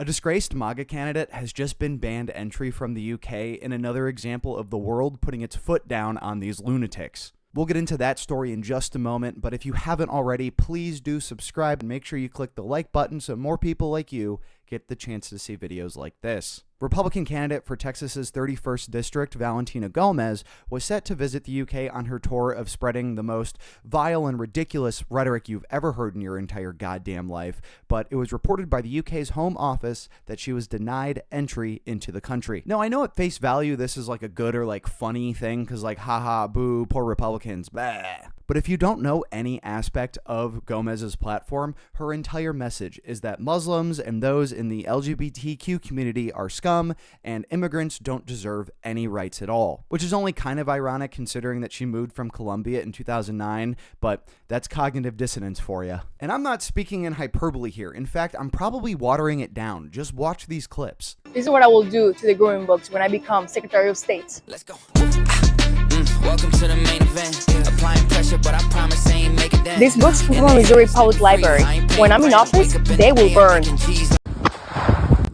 A disgraced MAGA candidate has just been banned entry from the UK in another example of the world putting its foot down on these lunatics. We'll get into that story in just a moment, but if you haven't already, please do subscribe and make sure you click the like button so more people like you get the chance to see videos like this. Republican candidate for Texas's 31st District, Valentina Gomez, was set to visit the UK on her tour of spreading the most vile and ridiculous rhetoric you've ever heard in your entire goddamn life, but it was reported by the UK's Home Office that she was denied entry into the country. Now, I know at face value this is like a good or like funny thing, because like, haha, boo, poor Republicans, blah. But if you don't know any aspect of Gomez's platform, her entire message is that Muslims and those in the LGBTQ community are scum and immigrants don't deserve any rights at all. Which is only kind of ironic considering that she moved from Colombia in 2009, but that's cognitive dissonance for you. And I'm not speaking in hyperbole here. In fact, I'm probably watering it down. Just watch these clips. This is what I will do to the growing books when I become Secretary of State. Let's go. Welcome to the main event. Applying pressure, but I promise I ain't make it down. These books come from Missouri Public Library. When I'm in office, they will burn.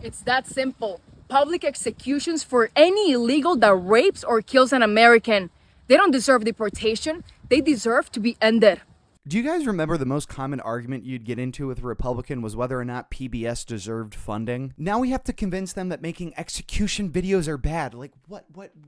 It's that simple. Public executions for any illegal that rapes or kills an American. They don't deserve deportation. They deserve to be ended. Do you guys remember the most common argument you'd get into with a Republican was whether or not PBS deserved funding? Now we have to convince them that making execution videos are bad. Like,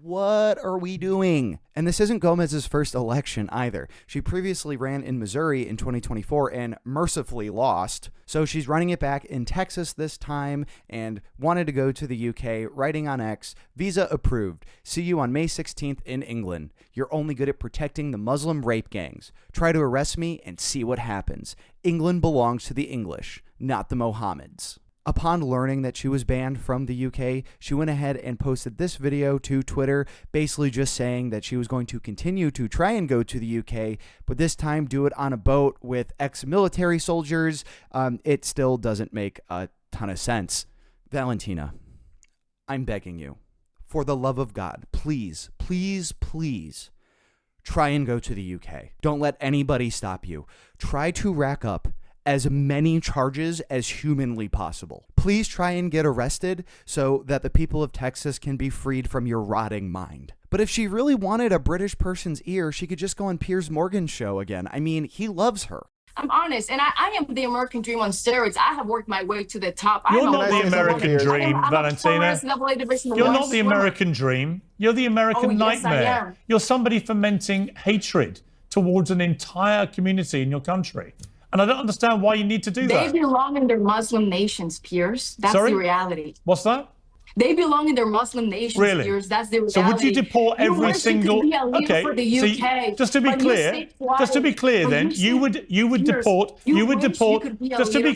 what are we doing? And this isn't Gomez's first election either. She previously ran in Missouri in 2024 and mercifully lost. So she's running it back in Texas this time and wanted to go to the UK, writing on X, visa approved. See you on May 16th in England. You're only good at protecting the Muslim rape gangs. Try to arrest me and see what happens. England belongs to the English, not the Mohammeds. Upon learning that she was banned from the UK, she went ahead and posted this video to Twitter, basically just saying that she was going to continue to try and go to the UK, but this time do it on a boat with ex-military soldiers. It still doesn't make a ton of sense. Valentina, I'm begging you, for the love of God, please, please, please, try and go to the UK. Don't let anybody stop you. Try to rack up as many charges as humanly possible. Please try and get arrested so that the people of Texas can be freed from your rotting mind. But if she really wanted a British person's ear, she could just go on Piers Morgan's show again. I mean, he loves her. I'm honest, and I am the American dream on steroids. I have worked my way to the top. You're not the American dream, Valentina. You're not the American dream. You're the American nightmare. Yes, you're somebody fomenting hatred towards an entire community in your country. And I don't understand why you need to do that. They belong in their Muslim nations, Piers. That's the reality. What's that? They belong in their Muslim nations, really? Piers. That's the reality. So would you deport every single? Okay. For the UK, so just to be clear, then you would deport. You would deport. Just to be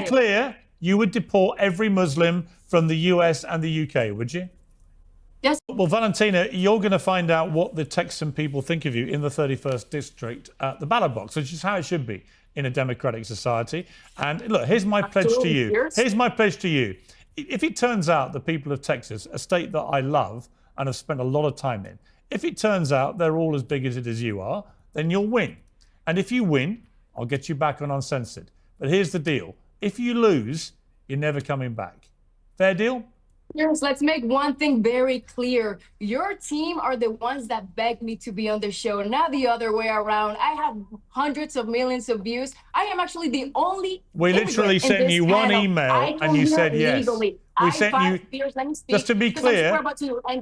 clear, you would deport every Muslim from the US and the UK, would you? Yes. Well, Valentina, you're going to find out what the Texan people think of you in the 31st District at the ballot box, which is how it should be in a democratic society. And look, here's my pledge to you. Here's my pledge to you. If it turns out the people of Texas, a state that I love and have spent a lot of time in, if it turns out they're all as bigoted as you are, then you'll win. And if you win, I'll get you back on Uncensored. But here's the deal. If you lose, you're never coming back. Fair deal? Yes, let's make one thing very clear. Your team are the ones that begged me to be on the show, not the other way around. I have hundreds of millions of views. I am actually the only. We literally sent you one email and you said yes. We sent you. Just to be clear.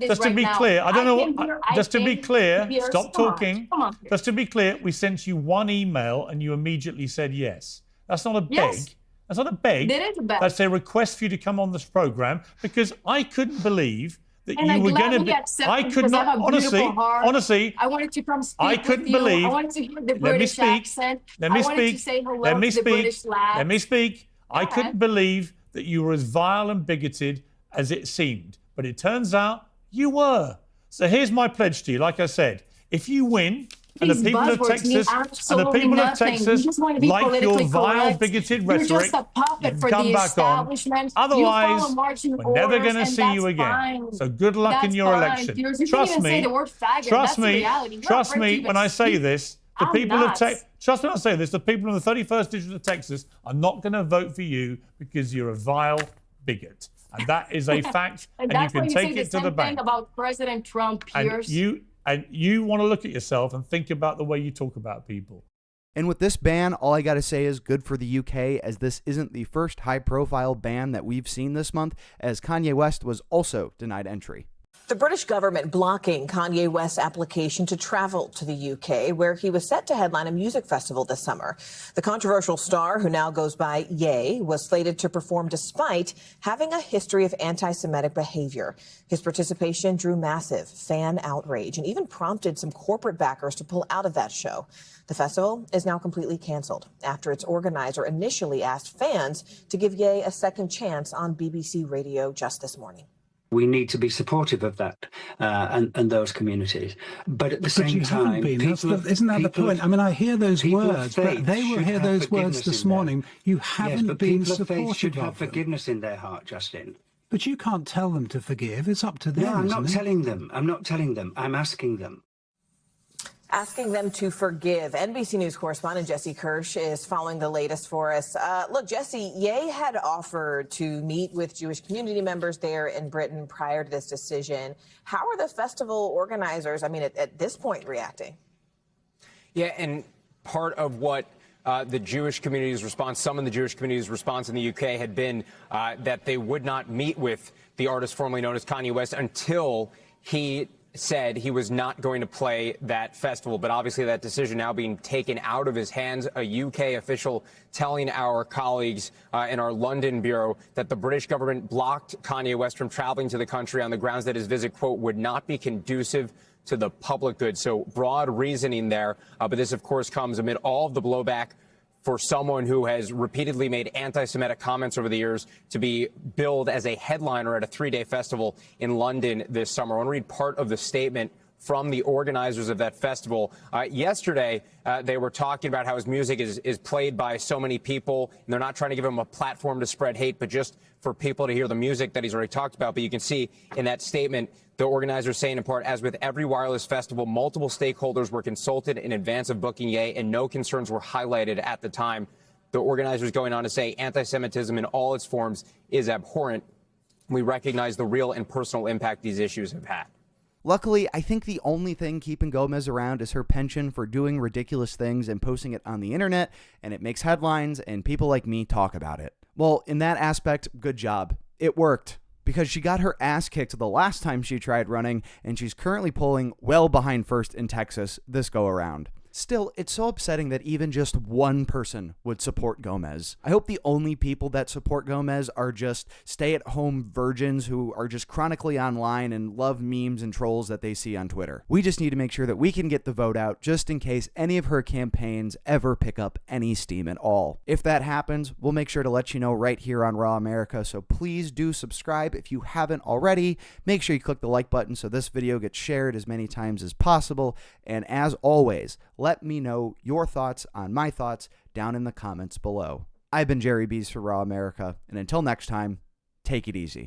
Just to be clear. I don't know. Just to be clear. Stop talking. Just to be clear, we sent you one email and you immediately said yes. That's not a beg. That's not a beg. It is a beg. That's a request for you to come on this program because I couldn't believe that you were going to be. I could not, honestly. I wanted to come speak. I couldn't believe. I wanted to hear the British accent. Let me speak. I wanted to say hello to the British lads. Let me speak. I couldn't believe that you were as vile and bigoted as it seemed, but it turns out you were. So here's my pledge to you. Like I said, if you win. And the people of Texas, like your vile, bigoted rhetoric, come back on. Otherwise, we're never going to see you again. So good luck in your election. Trust me when I say this. The people of Texas, trust me when I say this, the people in the 31st district of Texas are not going to vote for you because you're a vile bigot. And that is a fact, And and you that's why can you take say it the to the same bank. thing about President Trump, Piers. And you want to look at yourself and think about the way you talk about people. And with this ban, all I got to say is good for the UK, as this isn't the first high-profile ban that we've seen this month, as Kanye West was also denied entry. The British government blocking Kanye West's application to travel to the UK, where he was set to headline a music festival this summer. The controversial star, who now goes by Ye, was slated to perform despite having a history of anti-Semitic behavior. His participation drew massive fan outrage and even prompted some corporate backers to pull out of that show. The festival is now completely canceled after its organizer initially asked fans to give Ye a second chance on BBC Radio just this morning. We need to be supportive of that and those communities. But at the same time, isn't that the point? I mean, I hear those words, but they will hear those words this morning. You haven't been supportive of them. People of faith should have forgiveness in their heart, Justin. But you can't tell them to forgive. It's up to them. No, I'm not telling them. I'm not telling them. I'm asking them. Asking them to forgive. NBC News correspondent Jesse Kirsch is following the latest for us. Look, Jesse, Ye had offered to meet with Jewish community members there in Britain prior to this decision. How are the festival organizers, I mean, at this point, reacting? Yeah, and part of what the Jewish community's response, some in the Jewish community's response in the UK had been that they would not meet with the artist formerly known as Kanye West until he said he was not going to play that festival. But obviously that decision now being taken out of his hands. A UK official telling our colleagues in our London bureau that the British government blocked Kanye West from traveling to the country on the grounds that his visit, quote, would not be conducive to the public good. So broad reasoning there. But this, of course, comes amid all of the blowback for someone who has repeatedly made anti-Semitic comments over the years to be billed as a headliner at a 3-day festival in London this summer. I want to read part of the statement from the organizers of that festival. Yesterday, they were talking about how his music is played by so many people, and they're not trying to give him a platform to spread hate, but just for people to hear the music that he's already talked about. But you can see in that statement, the organizers saying in part, as with every wireless festival, multiple stakeholders were consulted in advance of booking Ye, and no concerns were highlighted at the time. The organizers going on to say anti-Semitism in all its forms is abhorrent. We recognize the real and personal impact these issues have had. Luckily, I think the only thing keeping Gomez around is her penchant for doing ridiculous things and posting it on the internet, and it makes headlines, and people like me talk about it. Well, in that aspect, good job. It worked, because she got her ass kicked the last time she tried running, and she's currently polling well behind first in Texas this go around. Still, it's so upsetting that even just one person would support Gomez. I hope the only people that support Gomez are just stay-at-home virgins who are just chronically online and love memes and trolls that they see on Twitter. We just need to make sure that we can get the vote out just in case any of her campaigns ever pick up any steam at all. If that happens, we'll make sure to let you know right here on Raw America, so please do subscribe if you haven't already. Make sure you click the like button so this video gets shared as many times as possible, and as always, let me know your thoughts on my thoughts down in the comments below. I've been Jerry Bees for Raw America, and until next time, take it easy.